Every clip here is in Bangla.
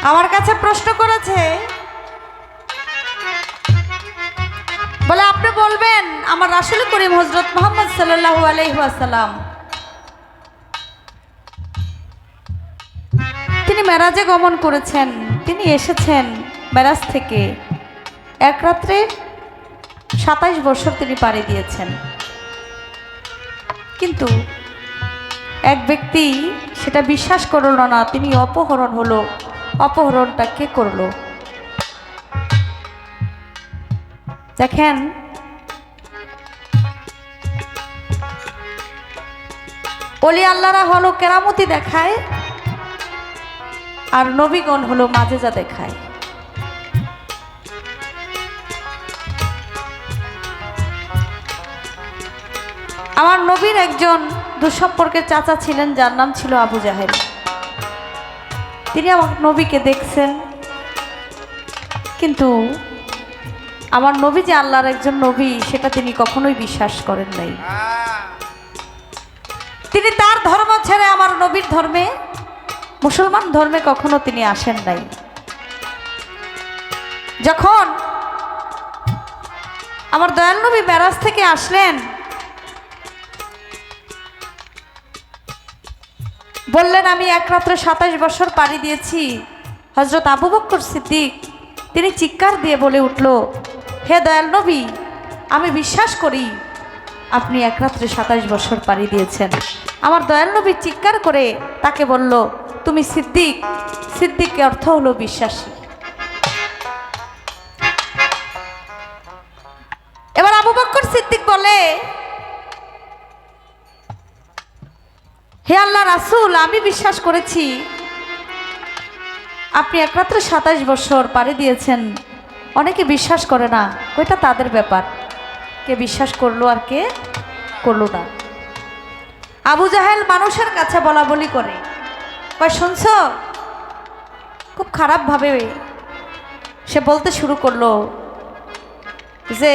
আমার কাছে প্রশ্ন করেছে, বলে আপনি বলবেন আমার রাসূল করিম হযরত মুহাম্মদ সাল্লাল্লাহু আলাইহি ওয়াসাল্লাম তিনি মেরাজে গমন করেছেন, তিনি এসেছেন মেরাজ থেকে এক রাত্রে ২৭ বছর তিনি পাড়ি দিয়েছেন। কিন্তু এক ব্যক্তি সেটা বিশ্বাস করল না, তিনি অপহরণ হলো। অপহরণটা কে করলো? দেখেন, ওলি আল্লাহরা হলো কেরামতি দেখায়, আর নবীগণ হলো মাজেজা দেখায়। আমার নবীর একজন দুঃসম্পর্কের চাচা ছিলেন, যার নাম ছিল আবু জাহেল। তিনি আমার নবীকে দেখছেন, কিন্তু আমার নবী যে আল্লাহর একজন নবী সেটা তিনি কখনোই বিশ্বাস করেন নাই। তিনি তার ধর্ম ছেড়ে আমার নবীর ধর্মে, মুসলমান ধর্মে কখনো তিনি আসেন নাই। যখন আমার দয়াল নবী মেরাজ থেকে আসলেন, বললেন আমি এক রাত্রে ২৭ বছর পাড়ি দিয়েছি। হযরত আবু বকর সিদ্দিক তিনি চিৎকার দিয়ে বলে উঠল, হে দয়াল নবী, আমি বিশ্বাস করি আপনি এক রাত্রে ২৭ বছর পাড়ি দিয়েছেন। আমার দয়াল নবী চিৎকার করে তাকে বলল, তুমি সিদ্দিক। সিদ্দিকের অর্থ হলো বিশ্বাসী। এবার আবু বকর সিদ্দিক বলে, হে আল্লাহ রাসূল, আমি বিশ্বাস করেছি আপনি এক রাত্রে ২৭ বছর পাড়ি দিয়েছেন। অনেকে বিশ্বাস করে না, ওইটা তাদের ব্যাপার, কে বিশ্বাস করলো আর কে করলো না। আবু জাহেল মানুষের কাছে বলা বলি করে, কয় শুনছ, খুব খারাপভাবে সে বলতে শুরু করলো যে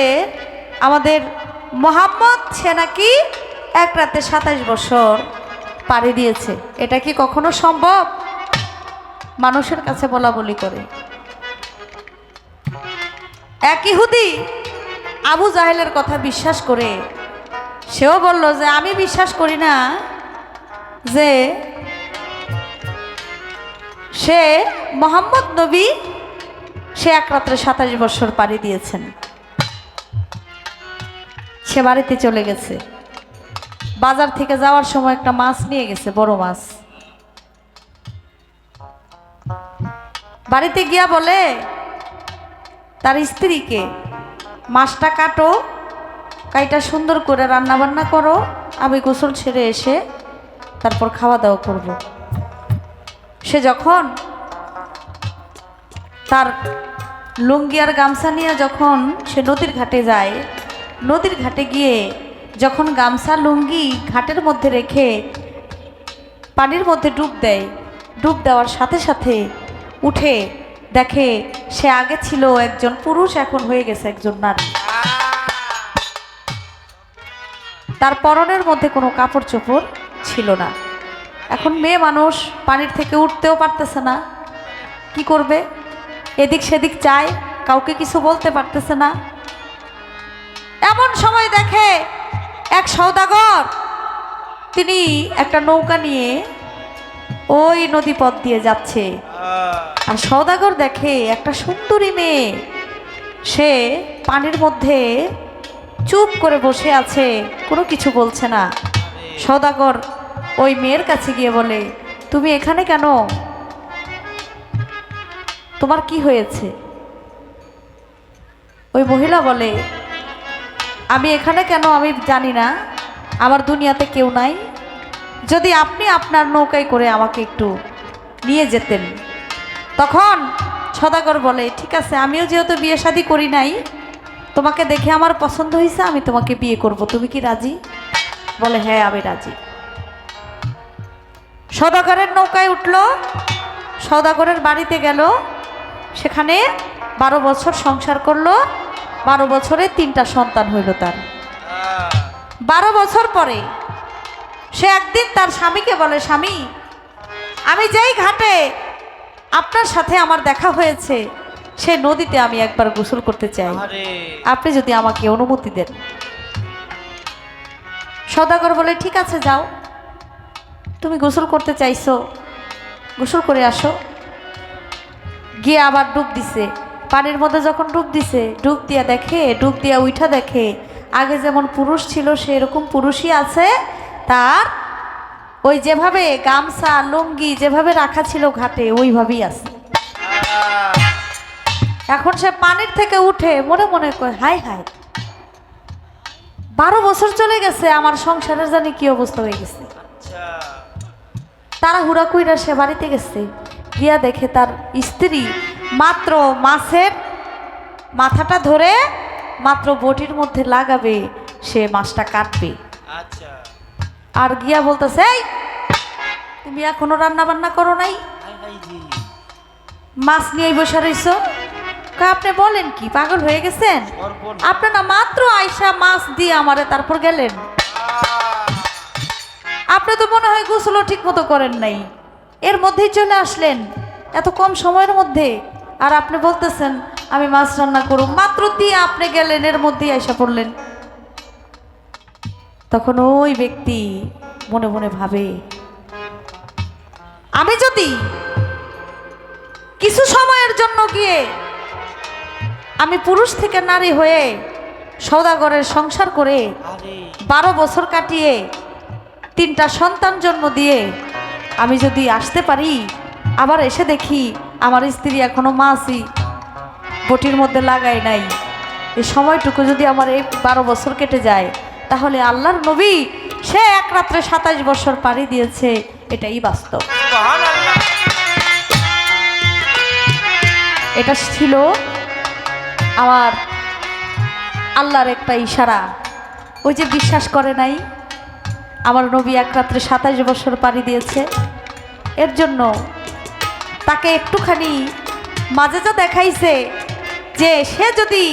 আমাদের মুহাম্মদ সে নাকি এক রাতে ২৭ বছর পাড়ি দিয়েছে। এটা কি কখনো সম্ভব? মানুষের কাছে বলা বলি করে। এক ইহুদি আবু জাহেলের কথা বিশ্বাস করে সেও বলল যে আমি বিশ্বাস করি না যে সে মুহাম্মদ নবী সে এক রাত্রে ২৭ বছর পাড়ি দিয়েছেন। সে বাড়িতে চলে গেছে। বাজার থেকে যাওয়ার সময় একটা মাছ নিয়ে গেছে, বড় মাছ। বাড়িতে গিয়া বলে তার স্ত্রীকে, মাছটা কাটো, কাইটা সুন্দর করে রান্না বান্না করো, আমি গোসল ছেড়ে এসে তারপর খাওয়া দাওয়া করব। সে যখন তার লুঙ্গি আর গামছা নিয়ে যখন সে নদীর ঘাটে যায়, নদীর ঘাটে গিয়ে যখন গামছা লুঙ্গি ঘাটের মধ্যে রেখে পানির মধ্যে ডুব দেয়, ডুব দেওয়ার সাথে সাথে উঠে দেখে সে আগে ছিল একজন পুরুষ, এখন হয়ে গেছে একজন নারী। তার পরনের মধ্যে কোনো কাপড় চোপড় ছিল না। এখন মেয়ে মানুষ পানির থেকে উঠতেও পারতেছে না, কি করবে? এদিক সেদিক চায়, কাউকে কিছু বলতে পারতেছে না। এমন সময় দেখে এক সওদাগর তিনি একটা নৌকা নিয়ে ওই নদী পথ দিয়ে যাচ্ছে। আর সওদাগর দেখে একটা সুন্দরী মেয়ে, সে পানির মধ্যে চুপ করে বসে আছে, কোনো কিছু বলছে না। সওদাগর ওই মেয়ের কাছে গিয়ে বলে, তুমি এখানে কেন? তোমার কি হয়েছে? ওই মহিলা বলে, আমি এখানে কেন আমি জানি না, আমার দুনিয়াতে কেউ নাই। যদি আপনি আপনার নৌকায় করে আমাকে একটু নিয়ে যেতেন। তখন সওদাগর বলে, ঠিক আছে, আমিও যেহেতু বিয়ে শাদী করি নাই, তোমাকে দেখে আমার পছন্দ হয়েছে, আমি তোমাকে বিয়ে করব, তুমি কি রাজি? বলে, হ্যাঁ আমি রাজি। সওদাগরের নৌকায় উঠল, সওদাগরের বাড়িতে গেল, সেখানে 12 বছর সংসার করলো। 12 বছরে 3টা সন্তান হইল তার। 12 বছর পরে সে একদিন তার স্বামীকে বলে, স্বামী, আমি যেই ঘাটে আপনার সাথে আমার দেখা হয়েছে, সে নদীতে আমি একবার গোসল করতে চাই, আপনি যদি আমাকে অনুমতি দেন। সওদাগর বলে, ঠিক আছে যাও, তুমি গোসল করতে চাইছো, গোসল করে আসো। গিয়ে আবার ডুব দিছে, পানির মধ্যে যখন ডুব দিছে, ডুব দিয়া উঠা দেখে আগে যেমন পুরুষ ছিল সেরকম পুরুষই আছে, তার ওই যেভাবে গামছা লুঙ্গি যেভাবে রাখা ছিল ঘাটে ওইভাবেই আছে। এখন সে পানির থেকে উঠে মনে মনে কয়, হাই হাই, 12 বছর চলে গেছে, আমার সংসারের জানি কি অবস্থা হয়ে গেছে। তারা হুড়া কইরা সে বাড়িতে গেছে, গিয়া দেখে তার স্ত্রী মাত্র মাছের মাথাটা ধরে মাত্র বটির মধ্যে লাগাবে, সে মাছটা কাটবে। আর গিয়া বলতেছে, এই তুমি এখনো রান্না বান্না করো নাই, মাছ নিয়ে বসে রইছো? আপনি বলেন কি, পাগল হয়ে গেছেন? আপনি না মাত্র আইসা মাছ দিয়ে আমারে তারপর গেলেন, আপনি তো মনে হয় গোসলও ঠিক মতো করেন নাই, এর মধ্যেই চলে আসলেন এত কম সময়ের মধ্যে, আর আপনি বলতেছেন আমি মাছ রান্না করব, মাত্র দিয়ে আপনি গেলেন, এর মধ্যেই আইসা পড়লেন। তখন ওই ব্যক্তি মনে মনে ভাবে, আমি যদি কিছু সময়ের জন্য গিয়ে আমি পুরুষ থেকে নারী হয়ে সওদাগরের সংসার করে 12 বছর কাটিয়ে 3টা সন্তান জন্ম দিয়ে আমি যদি আসতে পারি, আবার এসে দেখি আমার স্ত্রী এখনো মাছই বটির মধ্যে লাগায় নাই, এই সময়টুকু যদি আমার এই 12 বছর কেটে যায়, তাহলে আল্লাহর নবী সে এক রাত্রে 27 বছর পাড়ি দিয়েছে, এটাই বাস্তব। এটা ছিল আমার আল্লাহর একটা ইশারা। ওই যে বিশ্বাস করে নাই, আমার নবী এক রাত্রে 27 বছর পাড়ি দিয়েছে, এর জন্য তাকে একটুখানি মাঝে যা দেখাইছে যে সে যদি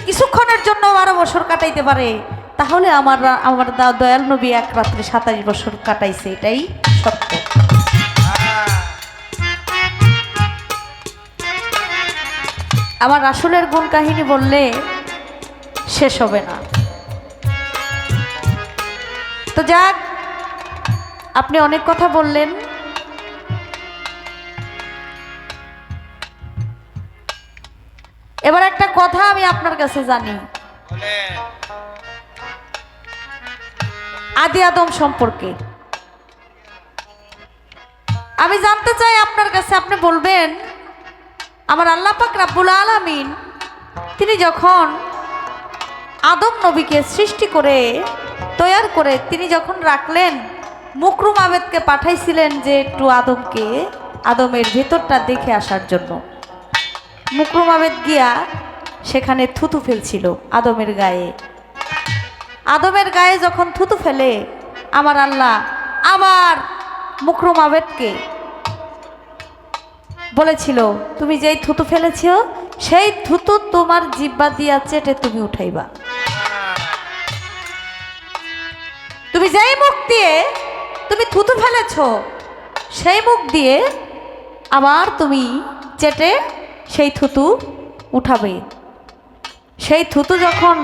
কিছুক্ষণের জন্য 12 বছর কাটাইতে পারে, তাহলে আমার দয়াল নবী এক রাত্রে 27 বছর কাটাইছে, এটাই সত্য। আমার রাসূলের গুণ কাহিনী বললে শেষ হবে না। তো যাক, আপনি অনেক কথা বললেন, এবার একটা কথা আমি আপনার কাছে জানি, আদি আদম সম্পর্কে আমি জানতে চাই আপনার কাছে। আপনি বলবেন, আমার আল্লাহ পাক রাব্বুল আলামিন তিনি যখন আদম নবীকে সৃষ্টি করে তৈয়ার করে তিনি যখন রাখলেন, মুকরুম আবেদকে পাঠাইছিলেন যে একটু আদমের ভেতরটা দেখে আসার জন্য। মুকরুম আবেদ গিয়া সেখানে থুতু ফেলছিল আদমের গায়ে। আদমের গায়ে যখন থুতু ফেলে, আমার আল্লাহ আবার মুকরুম আবেদকে বলেছিল, তুমি যেই থুতু ফেলেছ সেই থুতু তোমার জিহ্বা দিয়া চেটে তুমি উঠাইবা। তুমি যেই মুখ দিয়ে তুমি থুতু ফেলেছ সেই মুখ দিয়ে আবার তুমি চেটে সেই থুতু উঠাবে। সেই থুতু যখন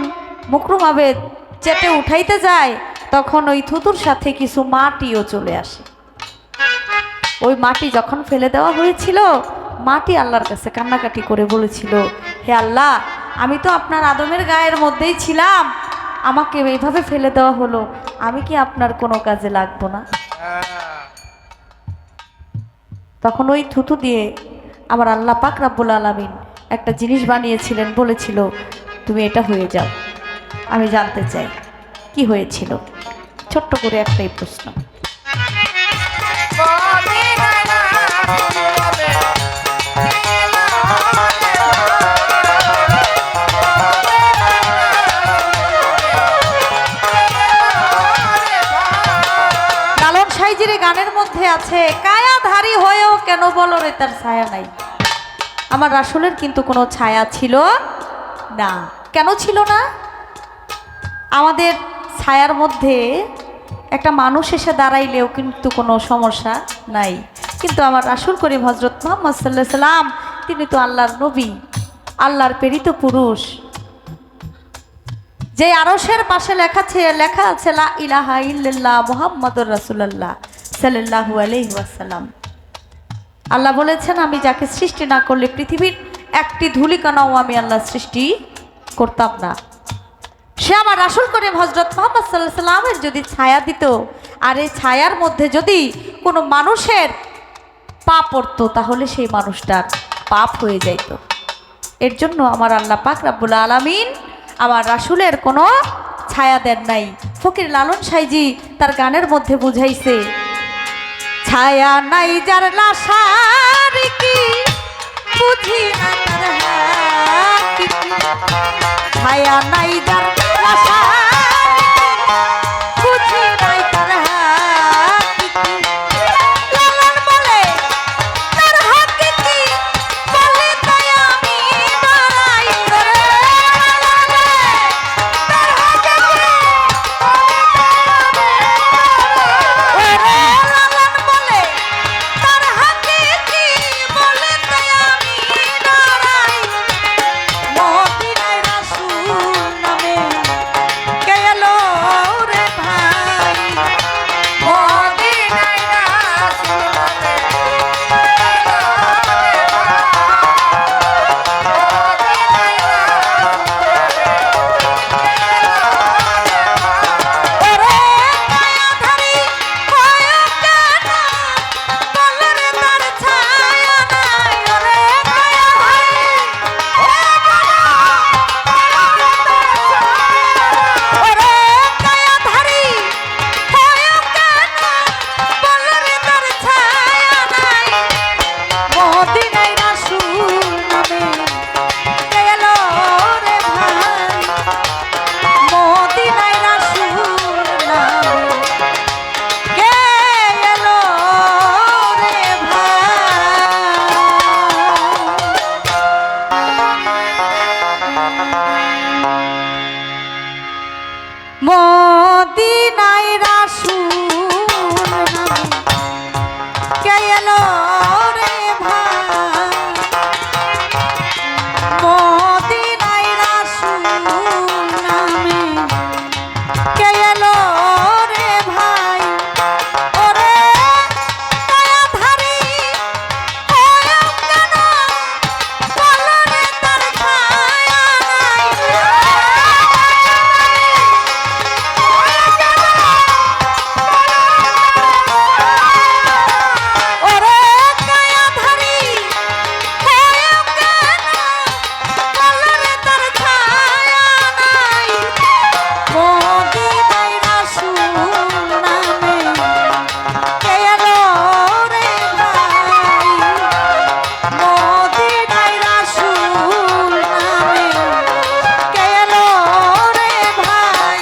মুকরুম আবেদ চেটে উঠাইতে যায়, তখন ওই থুতুর সাথে কিছু মাটিও চলে আসে। ওই মাটি যখন ফেলে দেওয়া হয়েছিল, মাটি আল্লাহর কাছে কান্নাকাটি করে বলেছিল, হে আল্লাহ, আমি তো আপনার আদমের গায়ের মধ্যেই ছিলাম, আমাকে এইভাবে ফেলে দেওয়া হলো, আমি কি আপনার কোনো কাজে লাগবো না? তখন ওই থুতু দিয়ে আমার আল্লাহ পাক রাব্বুল আলামিন একটা জিনিস বানিয়েছিলেন, বলেছিল, তুমি এটা হয়ে যাও। আমি জানতে চাই কি হয়েছিল, ছোট্ট করে একটাই প্রশ্ন। লালন সাইজির গানের মধ্যে আছে, কায়াধারী হয়েও কেন বলো রে তার ছায়া নাই। আমার রাসূলের কিন্তু কোনো ছায়া ছিল না। কেন ছিল না? আমাদের ছায়ার মধ্যে একটা মানুষ এসে দাঁড়াইলেও কিন্তু কোনো সমস্যা নাই, কিন্তু আমার রাসূল করিম হযরত মুহাম্মদ সাল্লাল্লাহু আলাইহি সাল্লাম তিনি তো আল্লাহর নবী, আল্লাহর প্রেরিত পুরুষ। যে আরশের পাশে লেখা আছে লা ইলাহা ইল্লাল্লাহ মুহাম্মাদুর রাসূলুল্লাহ সাল্লাল্লাহু আলাইহি ওয়াসাল্লাম। আল্লাহ বলেছেন আমি যাকে সৃষ্টি না করলে পৃথিবীর একটি ধূলিকণাও আমি আল্লাহ সৃষ্টি করতাম না। সে আমার রাসূল করিম হযরত মুহাম্মদ সাল্লাল্লাহু আলাইহি সাল্লামের যদি ছায়া দিত, আর এই ছায়ার মধ্যে যদি কোনো মানুষের পা পড়তো তাহলে সেই মানুষটার পাপ হয়ে যাইত। এর জন্য আমার আল্লাহ পাক রব্বুল আলামিন আমার রাসূলের কোনো ছায়া দেন নাই। ফকির লালন সাইজি তার গানের মধ্যে বুঝাইছে, ছায়া নাই যার লাশার কি বুঝি না তার হাকি, ছায়া নাই যার লাশার বুঝি নাই তার হাকি, লালন বলে তার হাকি কি বলে তাই আমি দাঁড়াই রে, তার হাকি কি লালন বলে তার হাকি কি বলে তাই আমি দাঁড়াই, মদিনায় রাসূল নামে কে এলো রে ভাই, মদিনায় রাসূল নামে ওরে মায়াধারী হয় কেন বলরে তার ছায়া নাই, ওরে মায়াধারী ওরে মায়াধারী হয় কেন বলরে তার ছায়া নাই, মদিনায় রাসূল নামে কে এলো রে ভাই, মদিনায় রাসূল নামে কে এলো রে ভাই, মদিনায় রাসূল নামে কে এলো রে ভাই, মদিনায় রাসূল নামে কে এলো রে ভাই, ওরে মায়াধারী হয় কেন বলরে তার ছায়া নাই, ওরে মায়াধারী হয় কেন বলরে তার ছায়া নাই, মদিনায় রাসূল নামে কে এলো রে ভাই, মদিনায় রাসূল নামে কে এলো রে ভাই,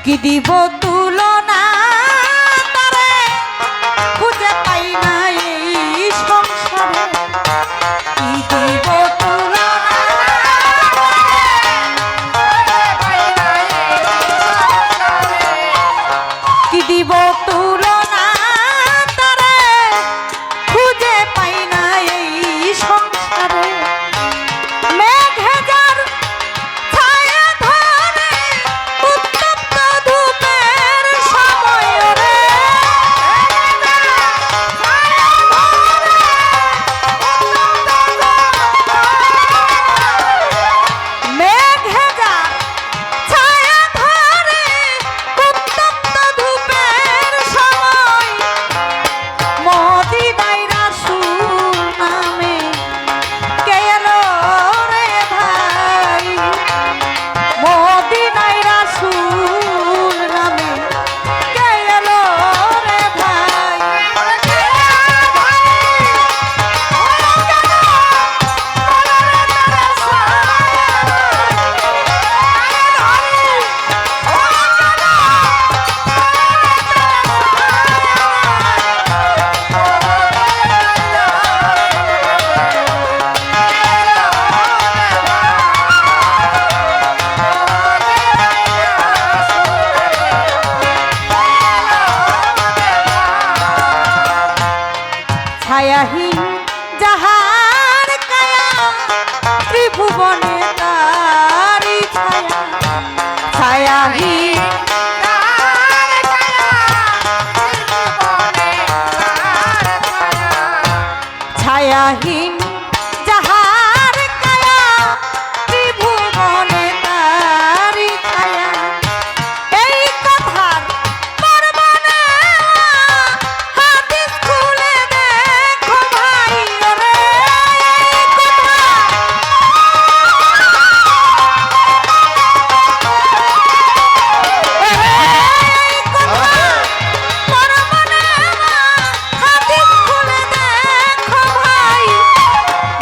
কি দিব তুলনা তারে খুঁজে পাই না এই সংসারে, কি দিব তুলনা কি দিব তুলনা তারে খুঁজে পাই না এই সংসারে, মেঘে যার ছায়া ধরে উত্তপ্ত ধূপে ছায়াহীন যাহার কায়া ত্রিভুবনে তারি ছায়া ছায়াহীন ছায়াহীন যাহার কায়া ত্রিভুবনে তারি ছায়া এই কথার পরমানে হাদিস খুলে দেখো ভাই রে এই কথা পরমানে হাদিস খুলে দেখো ভাই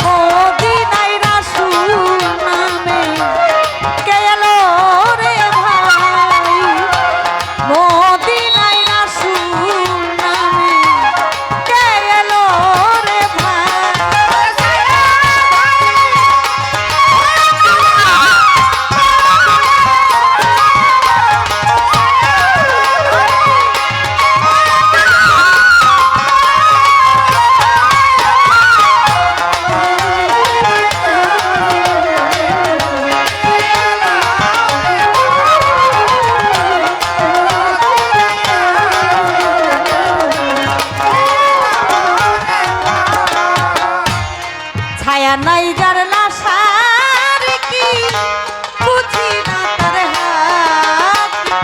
মদিনায় রাসূল নামে কে এলো রে ভাই মদিনায় রাসূল নামে কে এলো রে ছায়া নাই যার লাশার কি বুঝি না তার হাত কি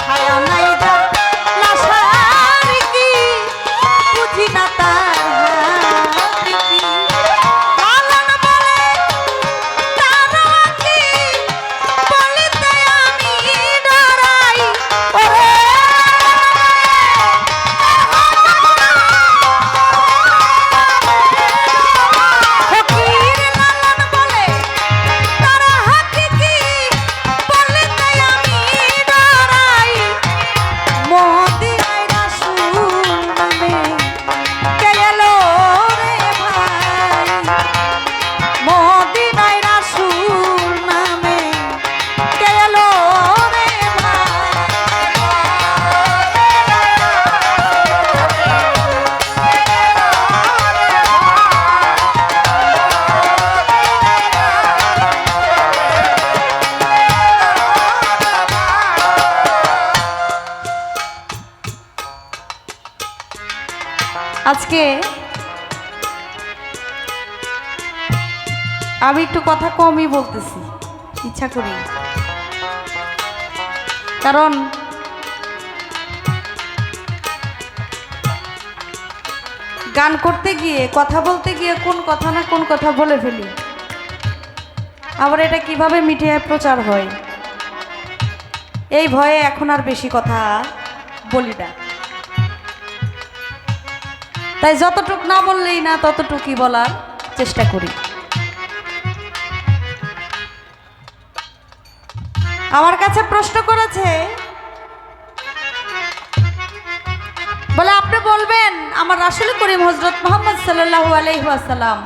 ছায়া নাই যার লাশার কি বুঝি না তার হাত কি লালন বলে তার কি বলিতে আমি ডরাই ওরে ফকির লালন বলে তারা হাকিকি বলিতে আমি ডরাই মদিনায় রাসূল নামে কে এলো রে ভাই মদিনায় রাসূল নামে কে এলো রে আজকে আমি একটু কথা কমই বলতেছি ইচ্ছা করি কারণ গান করতে গিয়ে কথা বলতে গিয়ে কোন কথা না কোন কথা বলে ফেলি আবার এটা কিভাবে মিডিয়ায় প্রচার হয় এই ভয়ে এখন আর বেশি কথা বলি না তাই যতটুক না বললেই না ততটুকুই বলার চেষ্টা করি আমার কাছে প্রশ্ন করেছে বলে আপনি বলবেন আমার রাসূল করিম হযরত মুহাম্মদ সাল্লাল্লাহু আলাইহি ওয়াসাল্লাম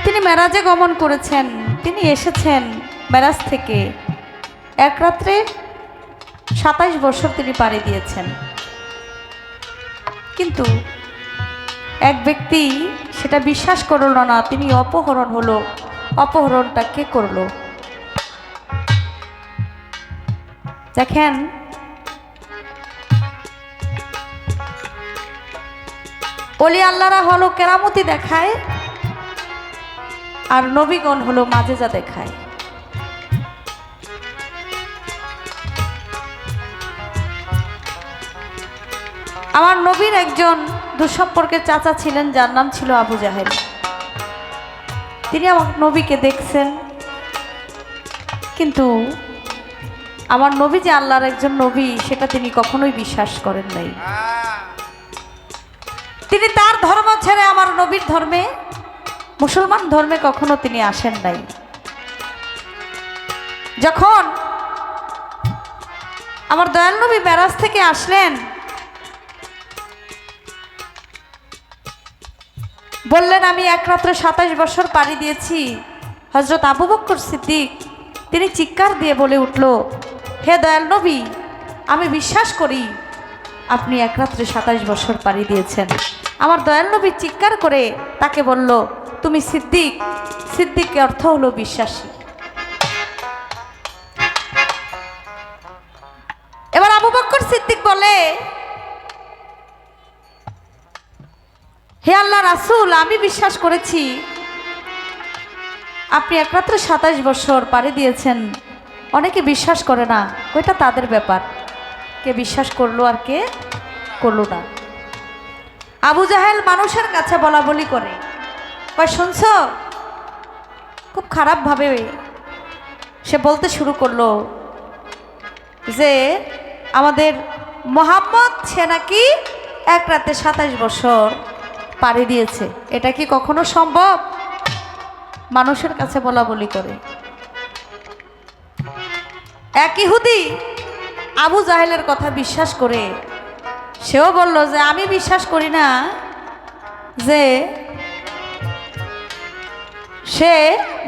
তিনি মেরাজে গমন করেছেন তিনি এসেছেন মেরাজ থেকে এক রাত্রে 27 বছর তিনি পাড়ি দিয়েছেন কিন্তু এক ব্যক্তি সেটা বিশ্বাস করল না তিনি অপহরণ হলো অপহরণটা কে করলো দেখেন ওলি আল্লাহরা হলো কেরামতি দেখায় আর নবীগণ হলো মাজেজা দেখায় আমার নবীর একজন দুঃসম্পর্কের চাচা ছিলেন যার নাম ছিল আবু জাহেল তিনি আমার নবীকে দেখছেন কিন্তু আমার নবী যে আল্লাহর একজন নবী সেটা তিনি কখনোই বিশ্বাস করেন নাই তিনি তার ধর্ম ছেড়ে আমার নবীর ধর্মে মুসলমান ধর্মে কখনো তিনি আসেন নাই যখন আমার দয়াল নবী মেরাজ থেকে আসলেন বললেন আমি এক রাত্রে 27 বছর পাড়ি দিয়েছি হযরত আবু বকর সিদ্দিক তিনি চিৎকার দিয়ে বলে উঠল হে দয়াল নবী আমি বিশ্বাস করি আপনি এক রাত্রে 27 বছর পাড়ি দিয়েছেন। আমার দয়াল নবী চিৎকার করে তাকে বলল, তুমি সিদ্দিক। সিদ্দিকের অর্থ হলো বিশ্বাসী। এবার আবু বকর সিদ্দিক বলে, হে আল্লাহ রাসূল, আমি বিশ্বাস করেছি আপনি এক রাত্রে 27 বছর পাড়ি দিয়েছেন। অনেকে বিশ্বাস করে না, ওইটা তাদের ব্যাপার, কে বিশ্বাস করলো আর কে করলো না। আবু জাহেল মানুষের কাছে বলা বলি করে, কয় শুনছ, খুব খারাপভাবে সে বলতে শুরু করলো যে আমাদের মোহাম্মদ সে নাকি এক রাতে 27 বছর পাড়ি দিয়েছে। এটা কি কখনো সম্ভব? মানুষের কাছে বলা বলি করে। এক ইহুদি আবু জাহেলের কথা বিশ্বাস করে সেও বলল যে আমি বিশ্বাস করি না যে সে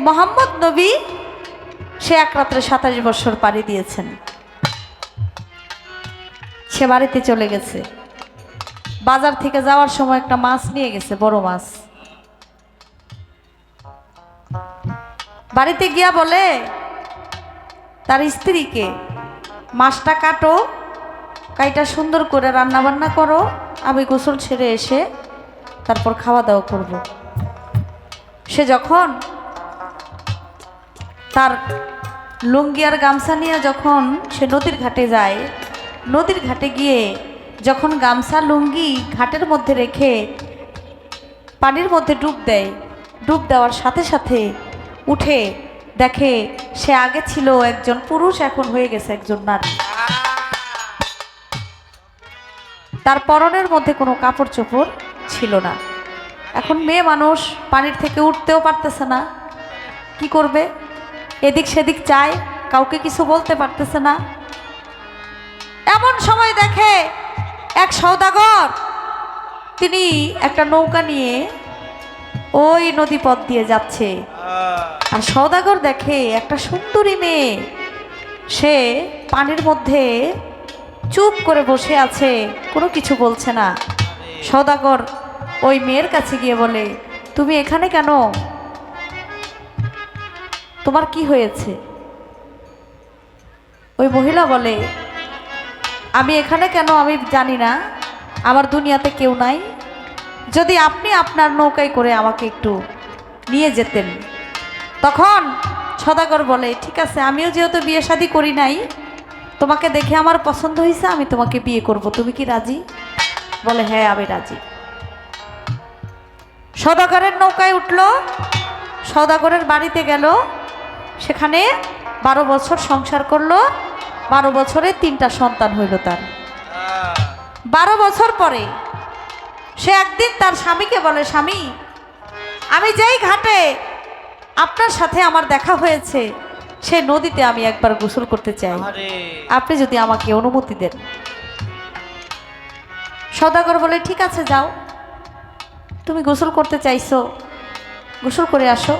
মোহাম্মদ নবী সে এক রাত্রে 27 বছর পাড়ি দিয়েছেন। সে বাড়িতে চলে গেছে। বাজার থেকে যাওয়ার সময় একটা মাছ নিয়ে গেছে, বড় মাছ। বাড়িতে গিয়া বলে তার স্ত্রীকে, মাছটা কাটো, কাইটা সুন্দর করে রান্না বান্না করো, আমি গোসল ছেড়ে এসে তারপর খাওয়া দাওয়া করব। সে যখন তার লুঙ্গি আর গামছা নিয়ে যখন সে নদীর ঘাটে যায়, নদীর ঘাটে গিয়ে যখন গামছা লুঙ্গি ঘাটের মধ্যে রেখে পানির মধ্যে ডুব দেয়, ডুব দেওয়ার সাথে সাথে উঠে দেখে সে আগে ছিল একজন পুরুষ, এখন হয়ে গেছে একজন নারী। তার পরনের মধ্যে কোনো কাপড় চোপড় ছিল না। এখন মেয়ে মানুষ পানির থেকে উঠতেও পারতেছে না, কি করবে? এদিক সেদিক চায়, কাউকে কিছু বলতে পারতেছে না। এমন সময় দেখে এক সওদাগর, তিনি একটা নৌকা নিয়ে ওই নদী পথ দিয়ে যাচ্ছে। আর সওদাগর দেখে একটা সুন্দরী মেয়ে, সে পানির মধ্যে চুপ করে বসে আছে, কোনো কিছু বলছে না। সওদাগর ওই মেয়ের কাছে গিয়ে বলে, তুমি এখানে কেন? তোমার কি হয়েছে? ওই মহিলা বলে, আমি এখানে কেন আমি জানি না, আমার দুনিয়াতে কেউ নাই, যদি আপনি আপনার নৌকায় করে আমাকে একটু নিয়ে যেতেন। তখন সওদাগর বলে, ঠিক আছে, আমিও যেহেতু বিয়ে শাদী করি নাই, তোমাকে দেখে আমার পছন্দ হয়েছে, আমি তোমাকে বিয়ে করব, তুমি কি রাজি? বলে, হ্যাঁ আমি রাজি। সওদাগরের নৌকায় উঠল, সওদাগরের বাড়িতে গেল, সেখানে 12 বছর সংসার করলো। 12 বছরে 3টা সন্তান হইল তার। 12 বছর পরে সে একদিন তার স্বামীকে বলে, স্বামী, আমি যেই ঘাটে আপনার সাথে আমার দেখা হয়েছে সে নদীতে আমি একবার গোসল করতে চাই, আপনি যদি আমাকে অনুমতি দেন। সওদাগর বলে, ঠিক আছে, যাও, তুমি গোসল করতে চাইছো, গোসল করে আসো।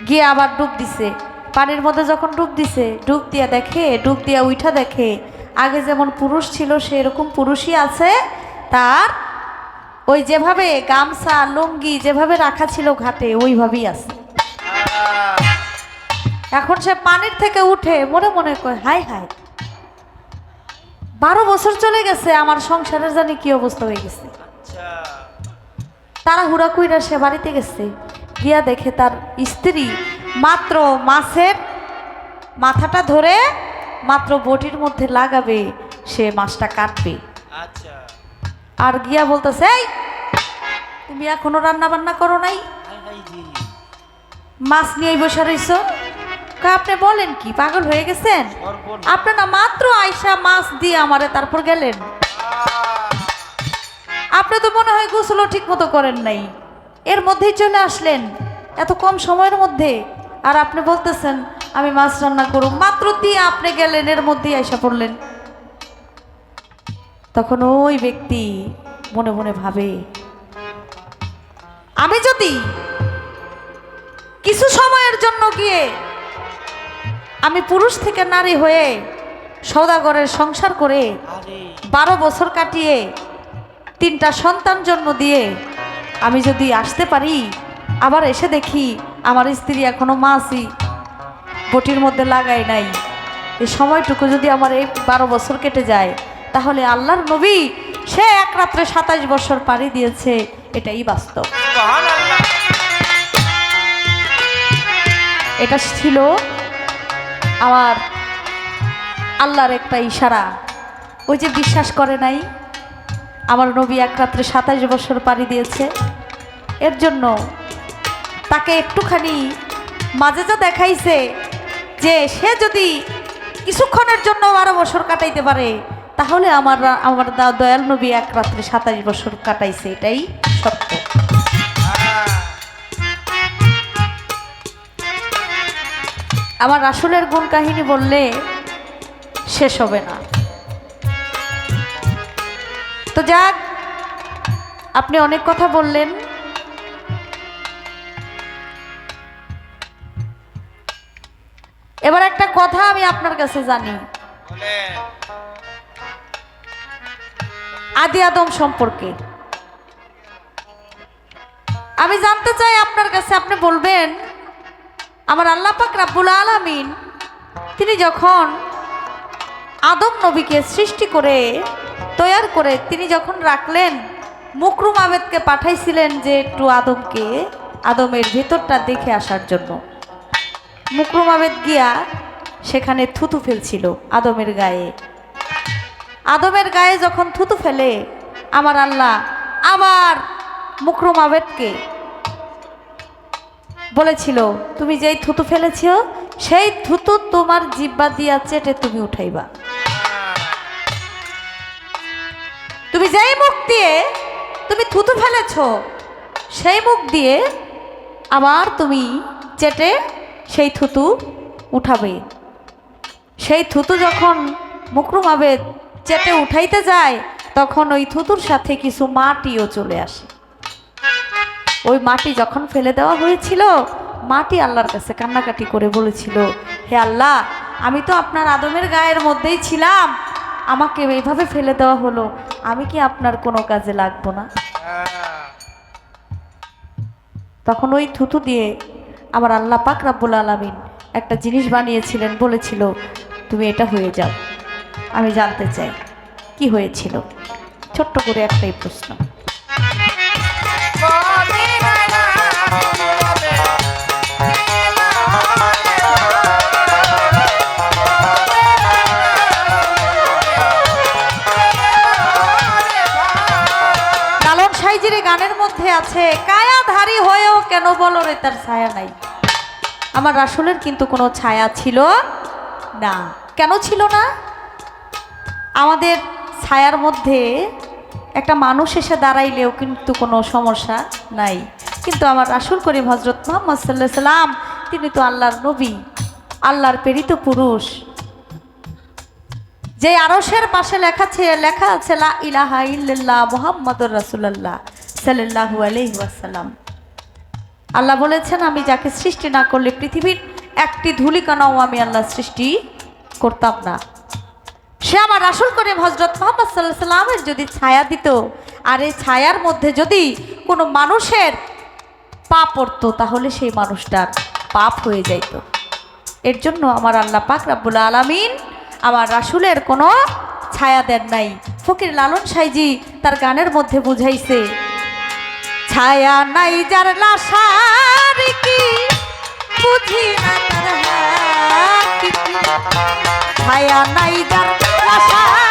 গিয়ে আবার ডুব দিছে পানির মধ্যে। যখন ডুব দিছে, ডুব দিয়া দেখে, ডুব দিয়া উঠা দেখে আগে যেমন পুরুষ ছিল সেরকম পুরুষই আছে। তার ওই যেভাবে গামছা লুঙ্গি যেভাবে রাখা ছিল ঘাটে ওইভাবেই আছে। এখন সে পানির থেকে উঠে মনে মনে কয়, হাই হাই, 12 বছর চলে গেছে, আমার সংসারের জানি কি অবস্থা হয়ে গেছে। তারা হুড়া কুইরা সে বাড়িতে গেছে, গিয়া দেখে তার স্ত্রী মাত্র মাছের মাথাটা ধরে মাত্র বটির মধ্যে লাগাবে, সে মাছটা কাটবে। আর গিয়া বলতেছে, এই তুমি এখনো রান্না বান্না করো নাই, মাছ নিয়েই বসে রইছো? আপনি বলেন কি, পাগল হয়ে গেছেন? আপনি না মাত্র আইসা মাছ দিয়ে আমারে তারপর গেলেন, আপনি তো মনে হয় গোসলও ঠিক মতো করেন নাই, এর মধ্যেই চলে আসলেন এত কম সময়ের মধ্যে। আর আপনি বলতেছেন আমি মাছ রান্না করব, মাত্র দিয়ে আপনি গেলেন, এর মধ্যেই আইসা পড়লেন। তখন ওই ব্যক্তি মনে মনে ভাবে, আমি যদি কিছু সময়ের জন্য গিয়ে আমি পুরুষ থেকে নারী হয়ে সওদাগরের সংসার করে 12 বছর কাটিয়ে 3টা সন্তান জন্ম দিয়ে আমি যদি আসতে পারি, আবার এসে দেখি আমার স্ত্রী এখনো মাছই বটির মধ্যে লাগাই নাই, এই সময়টুকু যদি আমার এই 12 বছর কেটে যায়, তাহলে আল্লাহর নবী সে এক রাত্রে 27 বছর পাড়ি দিয়েছে, এটাই বাস্তব। এটা ছিল আমার আল্লাহর একটা ইশারা। ওই যে বিশ্বাস করে নাই আমার নবী এক রাত্রে 27 বছর পাড়ি দিয়েছে, এর জন্য তাকে একটুখানি মাজেজা দেখাইছে যে সে যদি কিছুক্ষণের জন্য 12 বছর কাটাইতে পারে, তাহলে আমার দয়াল নবী এক রাত্রে 27 বছর কাটাইছে, এটাই সত্য। আমার রাসূলের গুণ কাহিনী বললে শেষ হবে না। তো যাক, আপনি অনেক কথা বললেন, এবার একটা কথা আমি আপনার কাছে জানি, আদি আদম সম্পর্কে আমি জানতে চাই আপনার কাছে। আপনি বলবেন আমার আল্লাহ পাক রাব্বুল আলামিন তিনি যখন আদম নবীকে সৃষ্টি করে তৈয়ার করে তিনি যখন রাখলেন, মুকরুম আবেদকে পাঠাইছিলেন যে একটু আদমের ভেতরটা দেখে আসার জন্য। মুকরুম আবেদ গিয়া সেখানে থুতু ফেলছিল আদমের গায়ে। আদমের গায়ে যখন থুতু ফেলে, আমার আল্লাহ আবার মুকরুম আবেদকে বলেছিল, তুমি যেই থুতু ফেলেছ সেই থুতু তোমার জিহ্বা দিয়া চেটে তুমি উঠাইবা। তুমি যেই মুখ দিয়ে তুমি থুতু ফেলেছ সেই মুখ দিয়ে আবার তুমি চেটে সেই থুতু উঠাবে। সেই থুতু যখন মুকরুম আবেদ চেটে উঠাইতে যায়, তখন ওই থুতুর সাথে কিছু মাটিও চলে আসে। ওই মাটি যখন ফেলে দেওয়া হয়েছিল, মাটি আল্লাহর কাছে কান্নাকাটি করে বলেছিল, হে আল্লাহ, আমি তো আপনার আদমের গায়ের মধ্যেই ছিলাম, আমাকে এইভাবে ফেলে দেওয়া হলো, আমি কি আপনার কোনো কাজে লাগবো না? তখন ওই থুতু দিয়ে আমার আল্লাহ পাক রাব্বুল আলামিন একটা জিনিস বানিয়েছিলেন, বলেছিল তুমি এটা হয়ে যাও। আমি জানতে চাই কি হয়েছিল, ছোট্ট করে একটাই প্রশ্ন। লালন সাইজির গানের মধ্যে আছে, কায়াধারী হয়েও কেন বলো রে তার ছায়া নাই। আমার রাসূলের কিন্তু কোনো ছায়া ছিল না। কেন ছিল না? আমাদের ছায়ার মধ্যে একটা মানুষ এসে দাঁড়াইলেও কিন্তু কোনো সমস্যা নাই, কিন্তু আমার রাসূল করিম হযরত মুহাম্মদ সাল্লাল্লাহু আলাইহি সাল্লাম তিনি তো আল্লাহর নবী, আল্লাহর প্রেরিত পুরুষ। যে আরশের পাশে লেখা আছে লা ইলাহা ইল্লাল্লাহ মুহাম্মাদুর রাসূলুল্লাহ সাল্লাল্লাহু আলাইহি ওয়াসাল্লাম। আল্লাহ বলেছেন, আমি যাকে সৃষ্টি না করলে পৃথিবীর একটি ধূলিকণাও আমি আল্লাহ সৃষ্টি করতাম না। সে আমার রাসূল করিম হযরত মুহাম্মদ সাল্লাল্লাহু আলাইহি সাল্লামের যদি ছায়া দিত, আর এই ছায়ার মধ্যে যদি কোনো মানুষের পাপ পড়তো, তাহলে সেই মানুষটার পাপ হয়ে যাইত। এর জন্য আমার আল্লাহ পাক রাব্বুল আলামিন আমার রাসূলের কোনো ছায়া দেন নাই। ফকির লালন সাইজি তার গানের মধ্যে বুঝাইছে, ছায়া নাই যার লাশার কি বুঝি না তার হাকিকি, ছায়া নাই যার লাশার